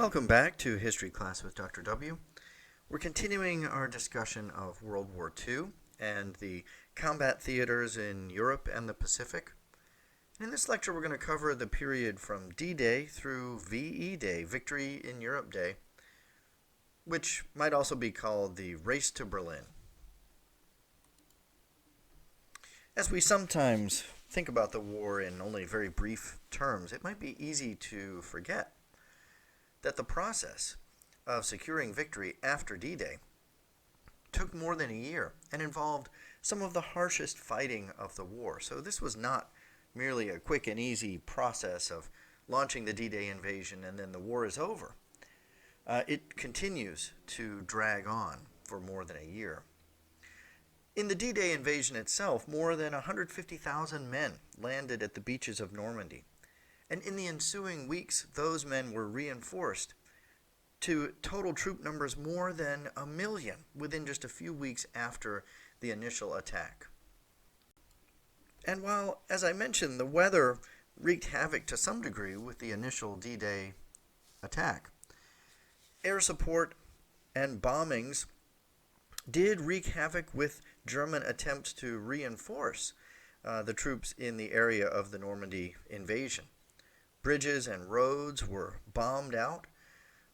Welcome back to History Class with Dr. W. We're continuing our discussion of World War II and the combat theaters in Europe and the Pacific. In this lecture, we're going to cover the period from D-Day through VE Day, Victory in Europe Day, which might also be called the Race to Berlin. As we sometimes think about the war in only very brief terms, it might be easy to forget that the process of securing victory after D-Day took more than a year and involved some of the harshest fighting of the war. So this was not merely a quick and easy process of launching the D-Day invasion and then the war is over. It continues to drag on for more than a year. In the D-Day invasion itself, more than 150,000 men landed at the beaches of Normandy. And in the ensuing weeks, those men were reinforced to total troop numbers more than 1 million within just a few weeks after the initial attack. And while, as I mentioned, the weather wreaked havoc to some degree with the initial D-Day attack, air support and bombings did wreak havoc with German attempts to reinforce the troops in the area of the Normandy invasion. Bridges and roads were bombed out,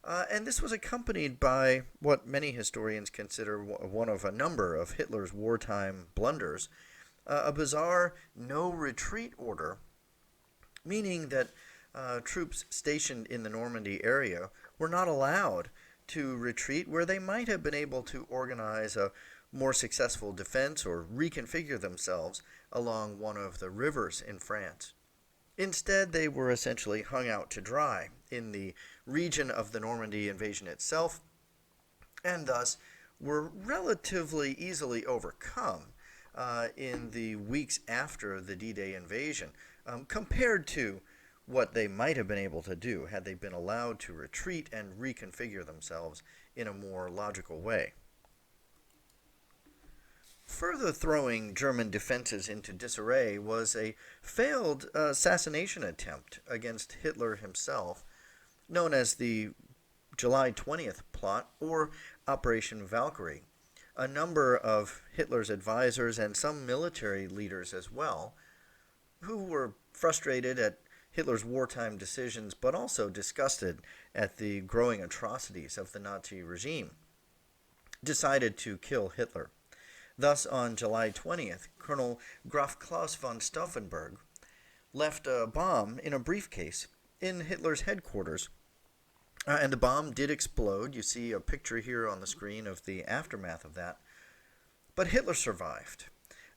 and this was accompanied by what many historians consider one of a number of Hitler's wartime blunders, a bizarre no-retreat order, meaning that troops stationed in the Normandy area were not allowed to retreat where they might have been able to organize a more successful defense or reconfigure themselves along one of the rivers in France. Instead, they were essentially hung out to dry in the region of the Normandy invasion itself, and thus were relatively easily overcome in the weeks after the D-Day invasion, compared to what they might have been able to do had they been allowed to retreat and reconfigure themselves in a more logical way. Further throwing German defenses into disarray was a failed assassination attempt against Hitler himself, known as the July 20th plot, or Operation Valkyrie. A number of Hitler's advisors and some military leaders as well, who were frustrated at Hitler's wartime decisions, but also disgusted at the growing atrocities of the Nazi regime, decided to kill Hitler. Thus, on July 20th, Colonel Graf Klaus von Stauffenberg left a bomb in a briefcase in Hitler's headquarters. And the bomb did explode. You see a picture here on the screen of the aftermath of that. But Hitler survived,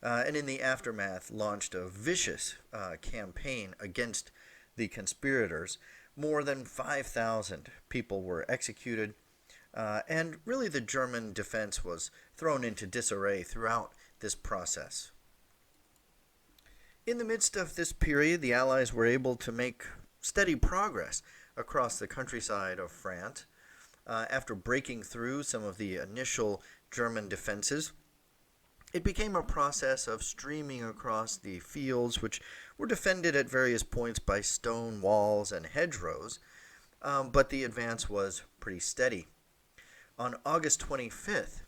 and in the aftermath launched a vicious campaign against the conspirators. More than 5,000 people were executed. And really the German defense was thrown into disarray throughout this process. In the midst of this period, the Allies were able to make steady progress across the countryside of France. After breaking through some of the initial German defenses, it became a process of streaming across the fields, which were defended at various points by stone walls and hedgerows, but the advance was pretty steady. On August 25th,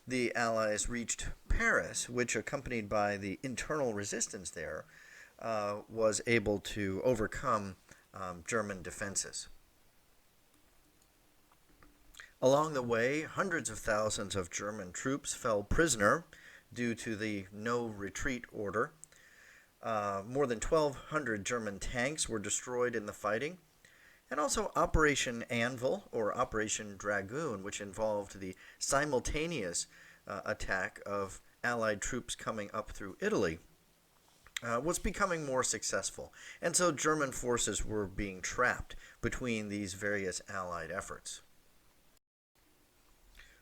the Allies reached Paris, which, accompanied by the internal resistance there, was able to overcome German defenses. Along the way, hundreds of thousands of German troops fell prisoner due to the no-retreat order. More than 1,200 German tanks were destroyed in the fighting. And also Operation Anvil, or Operation Dragoon, which involved the simultaneous attack of Allied troops coming up through Italy, was becoming more successful. And so German forces were being trapped between these various Allied efforts.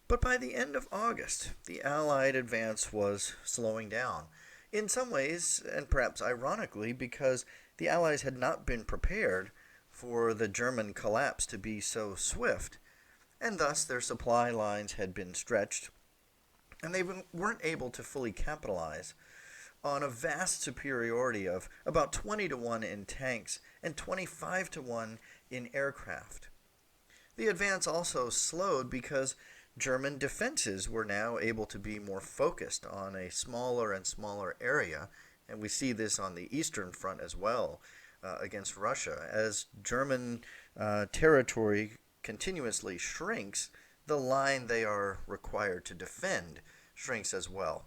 But by the end of August, the Allied advance was slowing down. In some ways, and perhaps ironically, because the Allies had not been prepared for the German collapse to be so swift, and thus their supply lines had been stretched, and they weren't able to fully capitalize on a vast superiority of about 20 to 1 in tanks and 25 to 1 in aircraft. The advance also slowed because German defenses were now able to be more focused on a smaller and smaller area, and we see this on the Eastern Front as well against Russia. As German territory continuously shrinks, the line they are required to defend shrinks as well.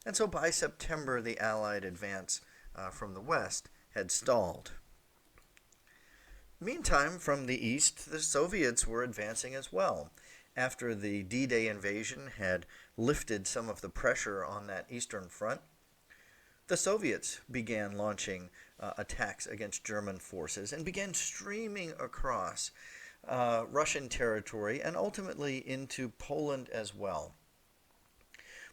And so by September, the Allied advance from the west had stalled. Meantime, from the east, the Soviets were advancing as well. After the D-Day invasion had lifted some of the pressure on that eastern front, the Soviets began launching attacks against German forces and began streaming across Russian territory and ultimately into Poland as well.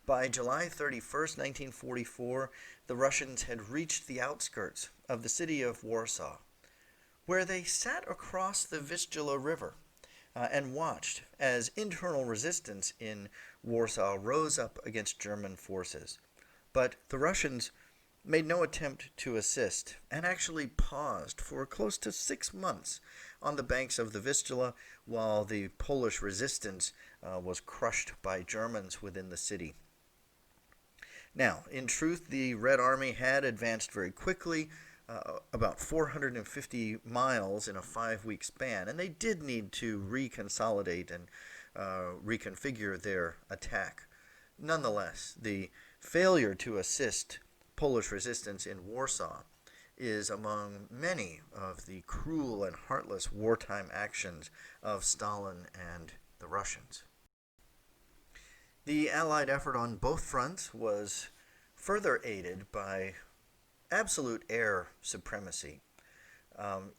By July 31st, 1944, the Russians had reached the outskirts of the city of Warsaw, where they sat across the Vistula River and watched as internal resistance in Warsaw rose up against German forces. But the Russians made no attempt to assist and actually paused for close to 6 months on the banks of the Vistula while the Polish resistance was crushed by Germans within the city. Now, in truth, the Red Army had advanced very quickly, about 450 miles in a 5-week span, and they did need to reconsolidate and reconfigure their attack. Nonetheless, the failure to assist Polish resistance in Warsaw is among many of the cruel and heartless wartime actions of Stalin and the Russians. The Allied effort on both fronts was further aided by absolute air supremacy.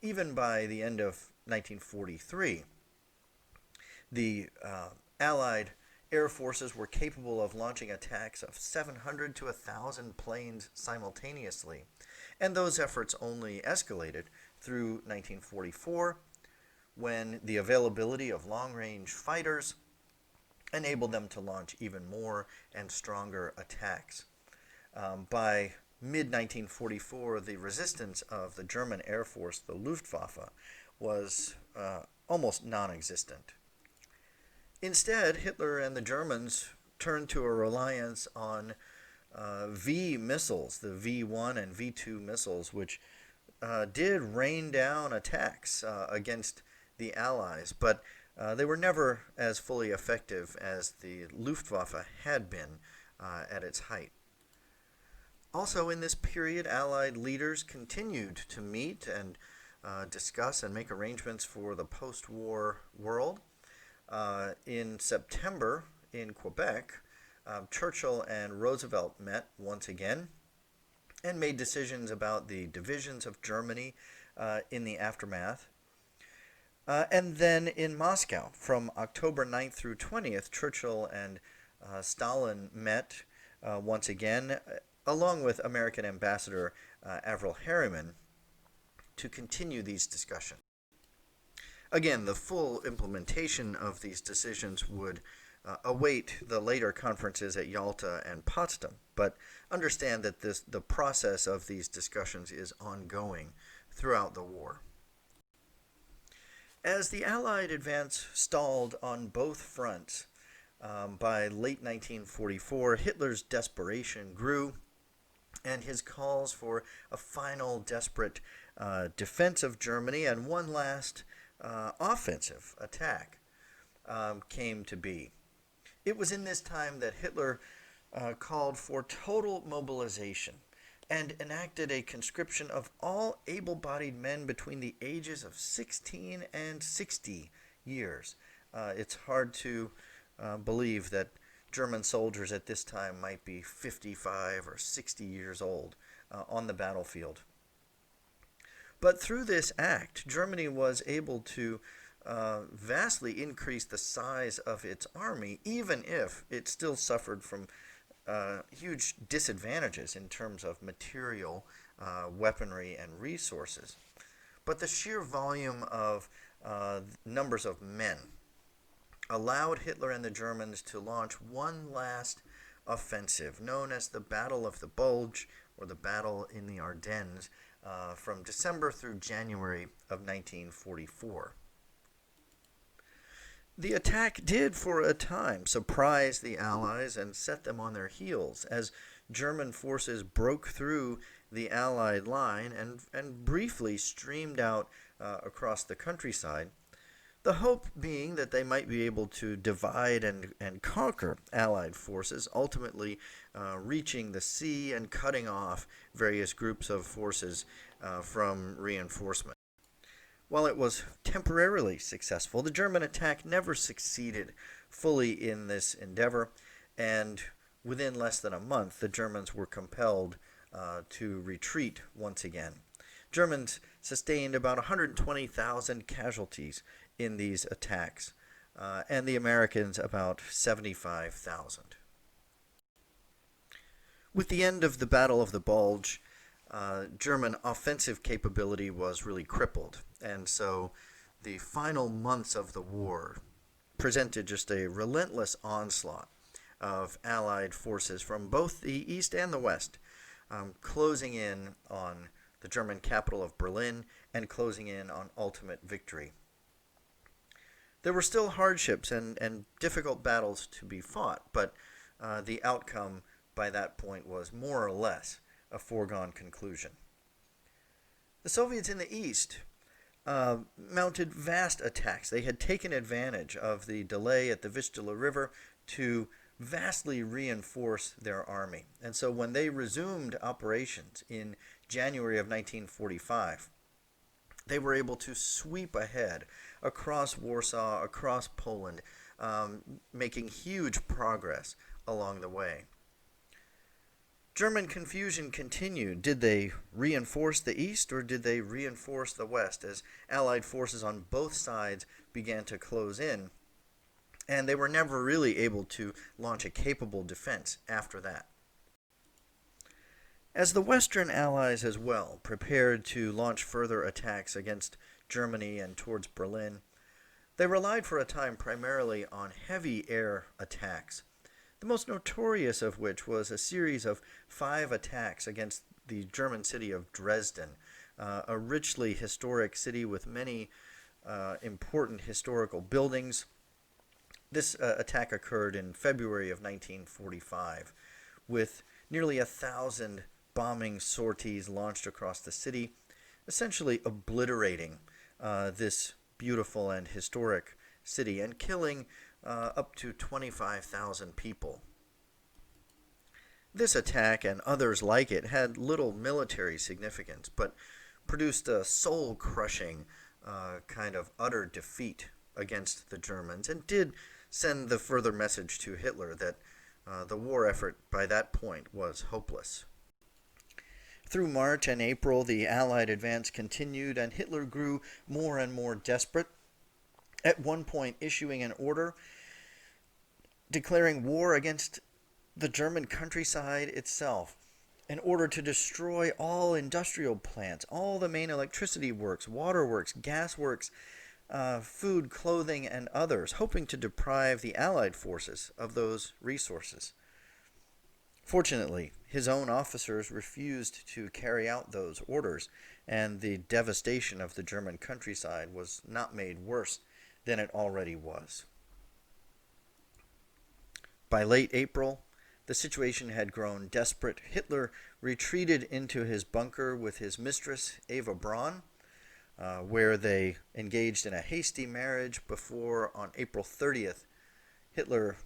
Even by the end of 1943, the Allied air forces were capable of launching attacks of 700 to 1,000 planes simultaneously, and those efforts only escalated through 1944 when the availability of long-range fighters enabled them to launch even more and stronger attacks. By mid-1944, the resistance of the German Air Force, the Luftwaffe, was almost non-existent. Instead, Hitler and the Germans turned to a reliance on V missiles, the V-1 and V-2 missiles, which did rain down attacks against the Allies, but they were never as fully effective as the Luftwaffe had been at its height. Also, in this period, Allied leaders continued to meet and discuss and make arrangements for the post-war world. In September, in Quebec, Churchill and Roosevelt met once again and made decisions about the divisions of Germany in the aftermath. And then in Moscow, from October 9th through 20th, Churchill and Stalin met once again, along with American Ambassador Averell Harriman, to continue these discussions. Again, the full implementation of these decisions would await the later conferences at Yalta and Potsdam, but understand that the process of these discussions is ongoing throughout the war. As the Allied advance stalled on both fronts, by late 1944, Hitler's desperation grew, and his calls for a final desperate defense of Germany and one last offensive attack came to be. It was in this time that Hitler called for total mobilization and enacted a conscription of all able-bodied men between the ages of 16 and 60 years. It's hard to believe that German soldiers at this time might be 55 or 60 years old on the battlefield. But through this act, Germany was able to vastly increase the size of its army, even if it still suffered from huge disadvantages in terms of material, weaponry, and resources. But the sheer volume of numbers of men allowed Hitler and the Germans to launch one last offensive, known as the Battle of the Bulge, or the Battle in the Ardennes, from December through January of 1944. The attack did, for a time, surprise the Allies and set them on their heels as German forces broke through the Allied line and briefly streamed out across the countryside. The hope being that they might be able to divide and conquer Allied forces, ultimately reaching the sea and cutting off various groups of forces from reinforcement. While it was temporarily successful, the German attack never succeeded fully in this endeavor, and within less than a month, the Germans were compelled to retreat once again. Germans sustained about 120,000 casualties in these attacks, and the Americans about 75,000. With the end of the Battle of the Bulge, German offensive capability was really crippled, and so the final months of the war presented just a relentless onslaught of Allied forces from both the East and the West, closing in on the German capital of Berlin and closing in on ultimate victory. There were still hardships and difficult battles to be fought, but the outcome by that point was more or less a foregone conclusion. The Soviets in the East mounted vast attacks. They had taken advantage of the delay at the Vistula River to vastly reinforce their army. And so when they resumed operations in January of 1945, they were able to sweep ahead across Warsaw, across Poland, making huge progress along the way. German confusion continued. Did they reinforce the East or did they reinforce the West as Allied forces on both sides began to close in? And they were never really able to launch a capable defense after that. As the Western Allies as well prepared to launch further attacks against Germany and towards Berlin, they relied for a time primarily on heavy air attacks, the most notorious of which was a series of 5 attacks against the German city of Dresden, a richly historic city with many important historical buildings. This attack occurred in February of 1945, with nearly 1,000 bombing sorties launched across the city, essentially obliterating this beautiful and historic city and killing up to 25,000 people. This attack and others like it had little military significance, but produced a soul-crushing kind of utter defeat against the Germans, and did send the further message to Hitler that the war effort by that point was hopeless. Through March and April, the Allied advance continued, and Hitler grew more and more desperate, at one point issuing an order declaring war against the German countryside itself, in order to destroy all industrial plants, all the main electricity works, waterworks, gas works, food, clothing, and others, hoping to deprive the Allied forces of those resources. Fortunately, his own officers refused to carry out those orders, and the devastation of the German countryside was not made worse than it already was. By late April, the situation had grown desperate. Hitler retreated into his bunker with his mistress, Eva Braun, where they engaged in a hasty marriage before, on April 30th, Hitler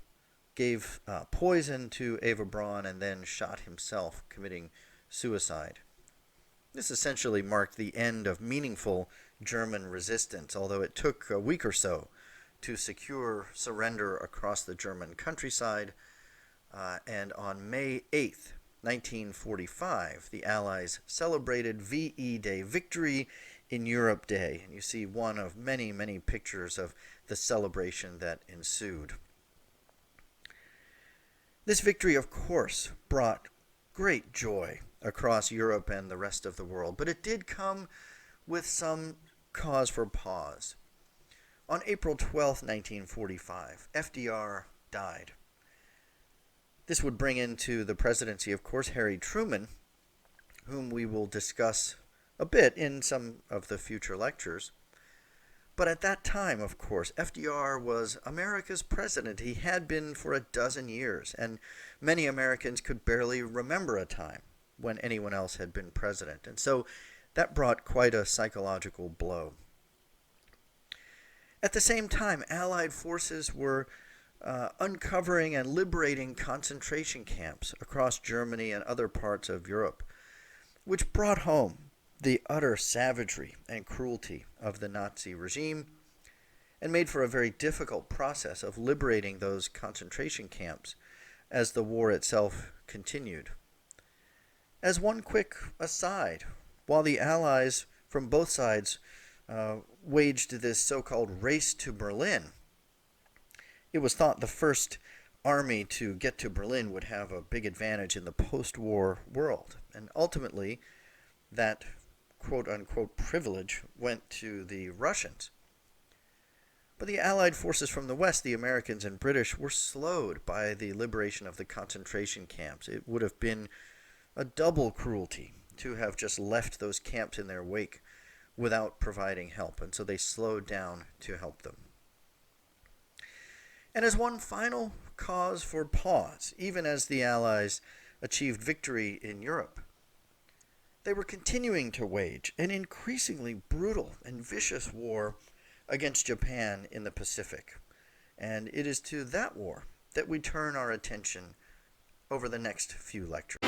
gave poison to Eva Braun and then shot himself, committing suicide. This essentially marked the end of meaningful German resistance, although it took a week or so to secure surrender across the German countryside. And on May 8th, 1945, the Allies celebrated VE Day, Victory in Europe Day. And you see one of many, many pictures of the celebration that ensued. This victory, of course, brought great joy across Europe and the rest of the world, but it did come with some cause for pause. On April 12, 1945, FDR died. This would bring into the presidency, of course, Harry Truman, whom we will discuss a bit in some of the future lectures. But at that time, of course, FDR was America's president. He had been for a dozen years, and many Americans could barely remember a time when anyone else had been president. And so that brought quite a psychological blow. At the same time, Allied forces were uncovering and liberating concentration camps across Germany and other parts of Europe, which brought home the utter savagery and cruelty of the Nazi regime and made for a very difficult process of liberating those concentration camps as the war itself continued. As one quick aside, while the Allies from both sides waged this so-called race to Berlin, it was thought the first army to get to Berlin would have a big advantage in the post-war world. And ultimately, that quote-unquote privilege went to the Russians. But the Allied forces from the West, the Americans and British, were slowed by the liberation of the concentration camps. It would have been a double cruelty to have just left those camps in their wake without providing help, and so they slowed down to help them. And as one final cause for pause, even as the Allies achieved victory in Europe, they were continuing to wage an increasingly brutal and vicious war against Japan in the Pacific. And it is to that war that we turn our attention over the next few lectures.